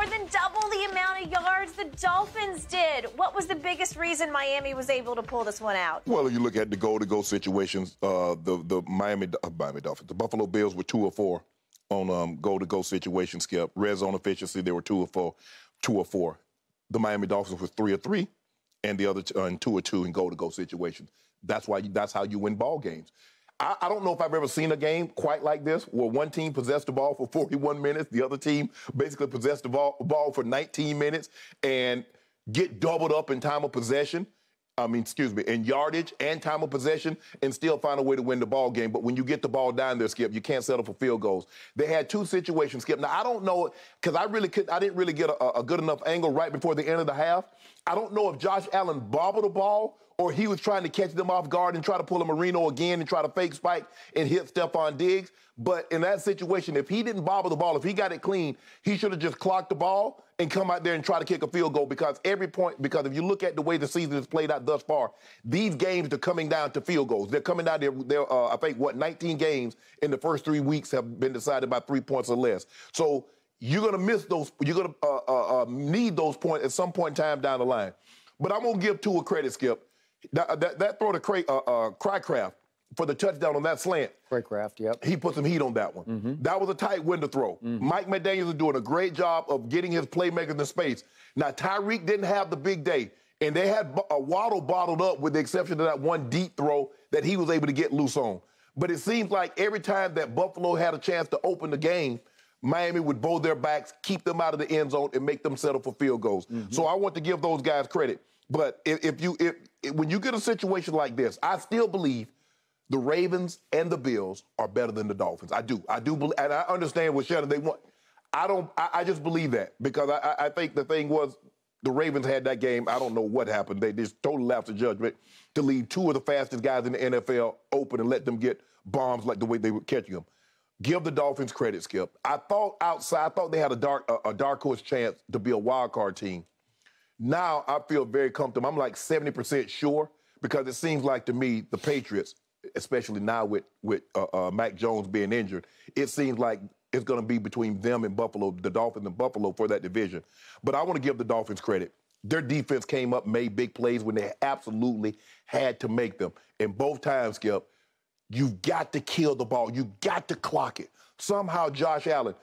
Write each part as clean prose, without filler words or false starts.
more than double the amount of yards the Dolphins did. What was the biggest reason Miami was able to pull this one out? Well, if you look at the goal-to-go situations, the Miami Dolphins, the Buffalo Bills were 2 of 4 on goal-to-go situations, Skip. Red zone efficiency, they were 2 of 4. 2 of 4. The Miami Dolphins was 3 of 3, and the other 2 of 2 in goal-to-go situations. That's how you win ball games. I don't know if I've ever seen a game quite like this, where one team possessed the ball for 41 minutes, the other team basically possessed the ball for 19 minutes, and get doubled up in time of possession. In yardage and time of possession, and still find a way to win the ball game. But when you get the ball down there, Skip, you can't settle for field goals. They had 2 situations, Skip. Now, I don't know, because I didn't really get a good enough angle right before the end of the half. I don't know if Josh Allen bobbled the ball or he was trying to catch them off guard and try to pull a Marino again and try to fake spike and hit Stephon Diggs. But in that situation, if he didn't bobble the ball, if he got it clean, he should have just clocked the ball and come out there and try to kick a field goal, because if you look at the way the season has played out thus far, these games are coming down to field goals. They're coming down there, I think, 19 games in the first 3 weeks have been decided by 3 points or less. So you're going to miss those. You're going to need those points at some point in time down the line. But I'm going to give Tua credit, Skip. That throw to Crycraft for the touchdown on that slant. Crycraft, yep. He put some heat on that one. Mm-hmm. That was a tight window throw. Mm-hmm. Mike McDaniels is doing a great job of getting his playmakers in space. Now, Tyreek didn't have the big day, and they had a Waddle bottled up with the exception of that one deep throw that he was able to get loose on. But it seems like every time that Buffalo had a chance to open the game, Miami would bow their backs, keep them out of the end zone, and make them settle for field goals. Mm-hmm. So I want to give those guys credit. But when you get a situation like this, I still believe the Ravens and the Bills are better than the Dolphins. I do believe, and I understand what Shannon they want. I just believe that, because I think the thing was the Ravens had that game. I don't know what happened. They just totally lapsed of judgment to leave 2 of the fastest guys in the NFL open and let them get bombs like the way they were catching them. Give the Dolphins credit, Skip. I thought they had a dark horse chance to be a wild card team. Now I feel very comfortable. I'm like 70% sure, because it seems like to me the Patriots, especially now with Mac Jones being injured, it seems like it's going to be between them and Buffalo, the Dolphins and Buffalo, for that division. But I want to give the Dolphins credit. Their defense came up, made big plays when they absolutely had to make them. And both times, Skip, you've got to kill the ball. You've got to clock it. Somehow Josh Allen,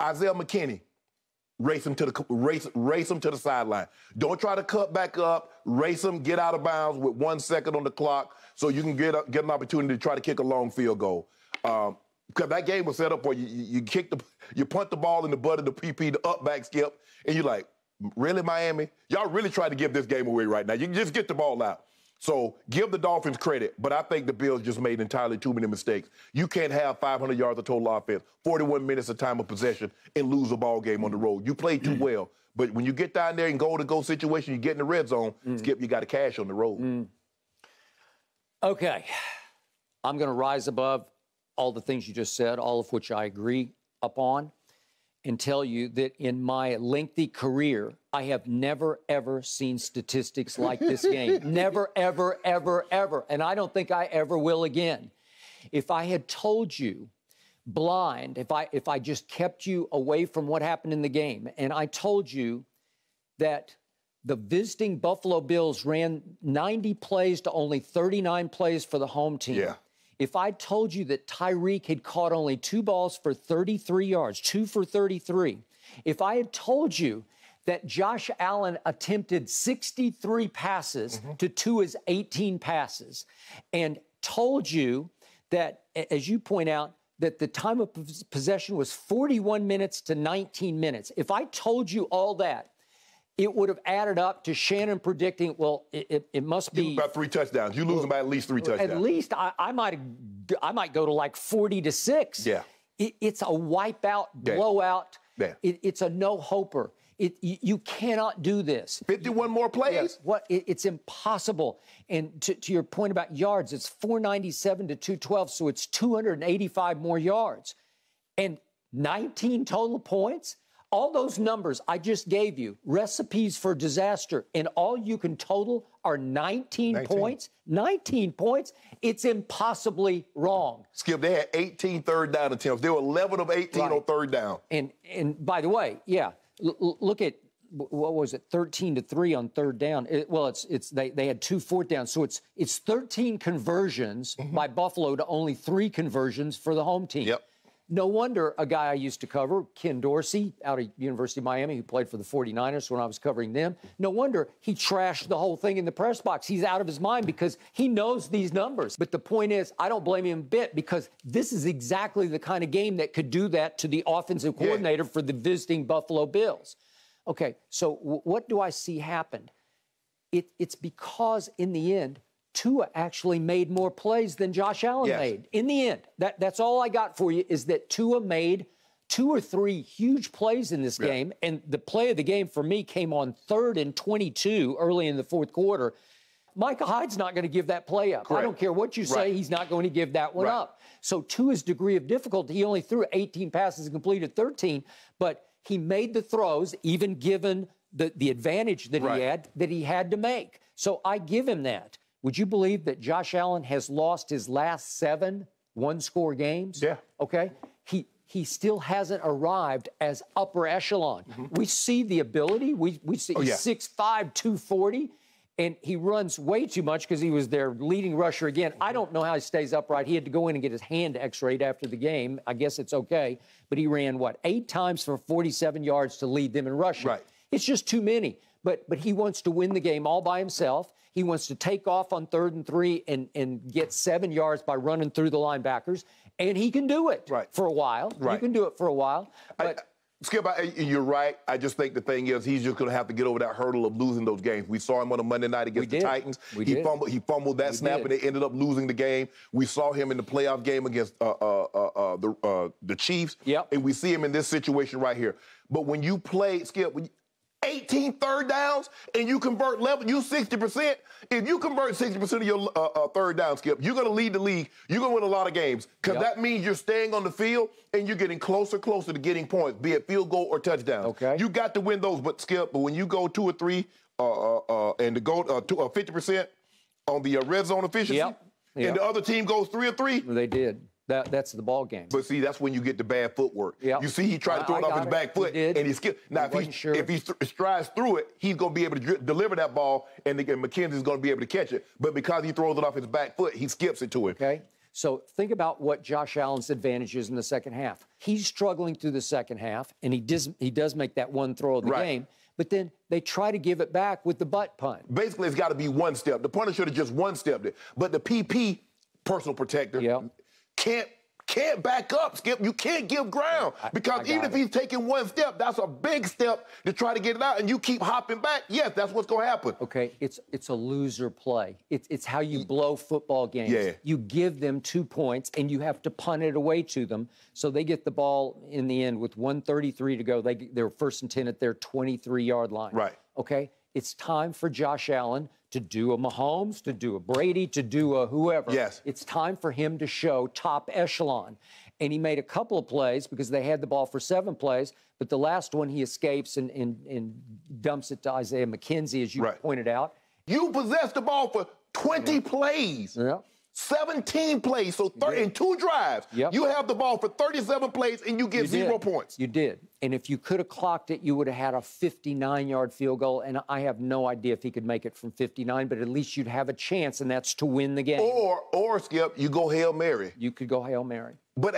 Isaiah McKinney, race him to the sideline. Don't try to cut back up. Race him, get out of bounds with 1 second on the clock, so you can get an opportunity to try to kick a long field goal. Because that game was set up for you punt the ball in the butt of the PP, the up back, Skip, and you're like, really, Miami? Y'all really try to give this game away right now. You can just get the ball out. So give the Dolphins credit, but I think the Bills just made entirely too many mistakes. You can't have 500 yards of total offense, 41 minutes of time of possession, and lose a ball game on the road. You played too well. But when you get down there and goal-to-go situation, you get in the red zone, Skip, you got to cash on the road. Okay. I'm going to rise above all the things you just said, all of which I agree upon, and tell you that in my lengthy career, I have never, ever seen statistics like this game. Never, ever, ever, ever. And I don't think I ever will again. If I had told you blind, if I just kept you away from what happened in the game, and I told you that the visiting Buffalo Bills ran 90 plays to only 39 plays for the home team. Yeah. If I told you that Tyreek had caught only 2 balls for 33 yards, 2 for 33, if I had told you that Josh Allen attempted 63 passes to Tua's 18 passes, and told you that, as you point out, that the time of possession was 41 minutes to 19 minutes. If I told you all that, it would have added up to Shannon predicting, well, it must be about 3 touchdowns. You lose by at least 3 touchdowns. At least I might go to like 40-6. Yeah. It's a wipeout, blowout. Yeah. It's a no-hoper. You cannot do this. 51 more plays? Yes. It's impossible. And to your point about yards, it's 497 to 212, so it's 285 more yards. And 19 total points? All those numbers I just gave you, recipes for disaster, and all you can total are 19 points. 19 points. It's impossibly wrong. Skip, they had 18 third down attempts. They were 11 of 18 on third down. And by the way, yeah, Look at, what was it, 13-3 on third down. They had 2 fourth downs, so it's 13 conversions by Buffalo to only 3 conversions for the home team. Yep. No wonder a guy I used to cover, Ken Dorsey, out of University of Miami, who played for the 49ers when I was covering them, no wonder he trashed the whole thing in the press box. He's out of his mind because he knows these numbers. But the point is, I don't blame him a bit, because this is exactly the kind of game that could do that to the offensive coordinator for the visiting Buffalo Bills. Okay, so what do I see happen? It's because, in the end, Tua actually made more plays than Josh Allen made. In the end, that's all I got for you, is that Tua made 2 or 3 huge plays in this game, and the play of the game for me came on 3rd and 22 early in the fourth quarter. Micah Hyde's not going to give that play up. Correct. I don't care what you say, he's not going to give that one up. So Tua's degree of difficulty, he only threw 18 passes and completed 13, but he made the throws, even given the advantage that he had to make. So I give him that. Would you believe that Josh Allen has lost his last 7 one-score games? Yeah. Okay? He still hasn't arrived as upper echelon. We see the ability. We see he's 6'5", 240, and he runs way too much because he was their leading rusher again. I don't know how he stays upright. He had to go in and get his hand x-rayed after the game. I guess it's okay. But he ran, 8 times for 47 yards to lead them in rushing. Right. It's just too many. But he wants to win the game all by himself. He wants to take off on 3rd and 3 and get 7 yards by running through the linebackers. And he can do it for a while. He can do it for a while. But Skip, you're right. I just think the thing is, he's just going to have to get over that hurdle of losing those games. We saw him on a Monday night against the Titans. He fumbled that snap, and they ended up losing the game. We saw him in the playoff game against the Chiefs. And we see him in this situation right here. But when you play, Skip, 18 third downs and you convert 60%. If you convert 60% of your third down, Skip, you're going to lead the league. You're going to win a lot of games, because that means you're staying on the field and you're getting closer to getting points, be it field goal or touchdown. You got to win those, but Skip, when you go 2 or 3 and to go 50% on the red zone efficiency, and the other team goes 3 or 3. They did. That's the ball game. But see, that's when you get the bad footwork. You see, he tried to throw it off his back foot, and he skipped. Now, if he strides through it, he's going to be able to deliver that ball, and McKenzie's going to be able to catch it. But because he throws it off his back foot, he skips it to him. Okay. So think about what Josh Allen's advantage is in the second half. He's struggling through the second half, and he does make that one throw of the game. But then they try to give it back with the butt punt. Basically, it's got to be one step. The punter should have just one-stepped it. But the PP, personal protector, can't back up, Skip. You can't give ground, because even if he's taking one step, that's a big step to try to get it out, and you keep hopping back. Yes, that's what's going to happen. Okay, it's a loser play. It's how you blow football games. You give them 2 points, and you have to punt it away to them. So they get the ball in the end with 1:33 to go. They're 1st and 10 at their 23-yard line. Okay, it's time for Josh Allen to do a Mahomes, to do a Brady, to do a whoever. It's time for him to show top echelon. And he made a couple of plays because they had the ball for 7 plays, but the last one he escapes and dumps it to Isaiah McKenzie, as you pointed out. You possessed the ball for 20 plays. 17 plays, so in 2 drives. You have the ball for 37 plays, and you get 0 points. You did. And if you could have clocked it, you would have had a 59-yard field goal, and I have no idea if he could make it from 59, but at least you'd have a chance, and that's to win the game. Or Skip, you go Hail Mary. You could go Hail Mary. But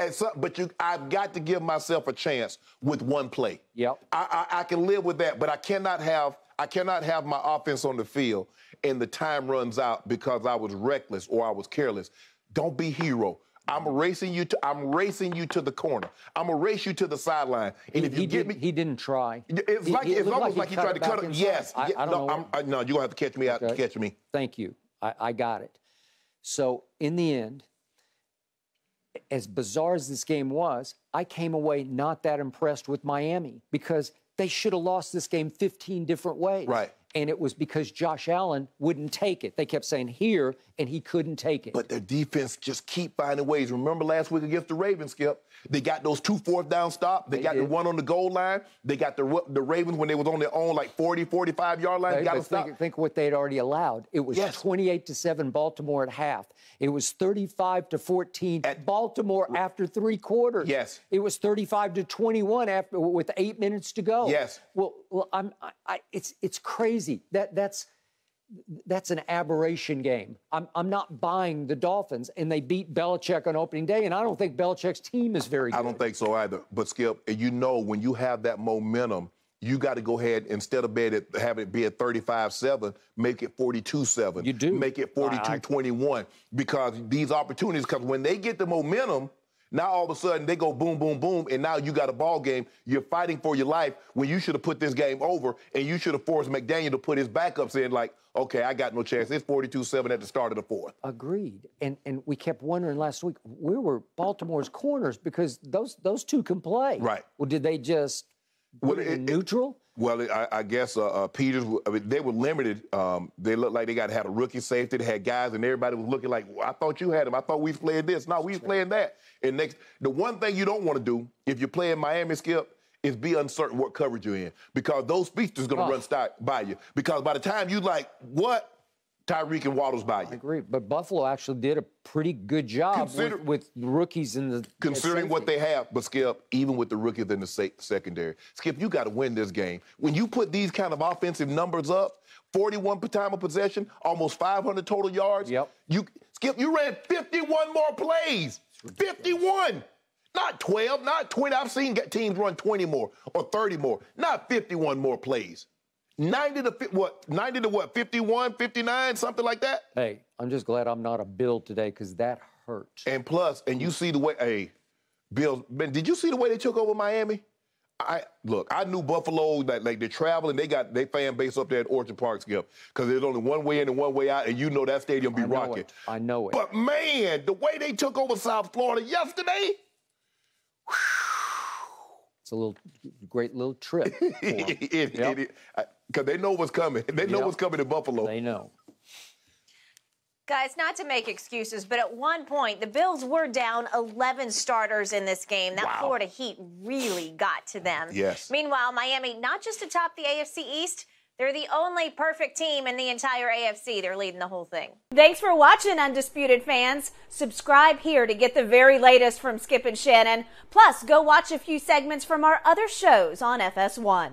I've got to give myself a chance with one play. I can live with that, but I cannot have my offense on the field and the time runs out because I was reckless or I was careless. Don't be hero. I'm racing you to the corner. I'm gonna race you to the sideline. And if you get me, he didn't try. It's almost like he tried to cut it. Yes. I don't know. No, you're gonna have to catch me out. Catch me. Thank you. I got it. So in the end, as bizarre as this game was, I came away not that impressed with Miami, because they should have lost this game 15 different ways. And it was because Josh Allen wouldn't take it. They kept saying here, and he couldn't take it. But their defense just keep finding ways. Remember last week against the Ravens, Skip? They got those 2 fourth-down stops. They got the one on the goal line. They got the Ravens when they was on their own, like 40, 45-yard line. They got to stop. Think what they'd already allowed. It was 28-7 Baltimore at half. It was 35-14 at Baltimore after 3 quarters. Yes. It was 35-21 after with 8 minutes to go. Yes. Well, it's crazy. That's an aberration game. I'm not buying the Dolphins, and they beat Belichick on opening day, and I don't think Belichick's team is very good. I don't think so either. But, Skip, you know when you have that momentum, you got to go ahead, instead of having it be at 35-7, make it 42-7. You do. Make it 42-21 because these opportunities, because when they get the momentum, now all of a sudden they go boom, boom, boom, and now you got a ball game. You're fighting for your life when you should have put this game over, and you should have forced McDaniel to put his backups in like, okay, I got no chance. It's 42-7 at the start of the fourth. Agreed. And we kept wondering last week, where were Baltimore's corners? Because those two can play. Right. Well, did they just put it in neutral? I guess Peters, they were limited. They looked like they had a rookie safety. They had guys, and everybody was looking like, well, I thought you had him. I thought we was playing this. No, we was playing that. And the one thing you don't want to do if you're playing Miami, Skip, is be uncertain what coverage you're in because those speedsters going to run by you. Because by the time you like, what? Tyreek and Waddle's by you. I agree. But Buffalo actually did a pretty good job with rookies in the considering what they have. But, Skip, even with the rookies in the secondary, Skip, you got to win this game. When you put these kind of offensive numbers up, 41 per time of possession, almost 500 total yards. Yep. Skip, you ran 51 more plays. 51. Not 12, not 20. I've seen teams run 20 more or 30 more. Not 51 more plays. 90 to 51, 59, something like that? Hey, I'm just glad I'm not a Bill today because that hurt. And plus, you see the way, Bill, man, did you see the way they took over Miami? I knew Buffalo, like they're traveling, they got their fan base up there at Orchard Park, Skip, because there's only one way in and one way out, and you know that stadium be rocking. I know it. But, man, the way they took over South Florida yesterday, it's a great little trip for them. Because they know what's coming. They know what's coming in Buffalo. They know. Guys, not to make excuses, but at one point, the Bills were down 11 starters in this game. That Florida heat really got to them. Yes. Meanwhile, Miami, not just atop the AFC East, they're the only perfect team in the entire AFC. They're leading the whole thing. Thanks for watching, Undisputed fans. Subscribe here to get the very latest from Skip and Shannon. Plus, go watch a few segments from our other shows on FS1.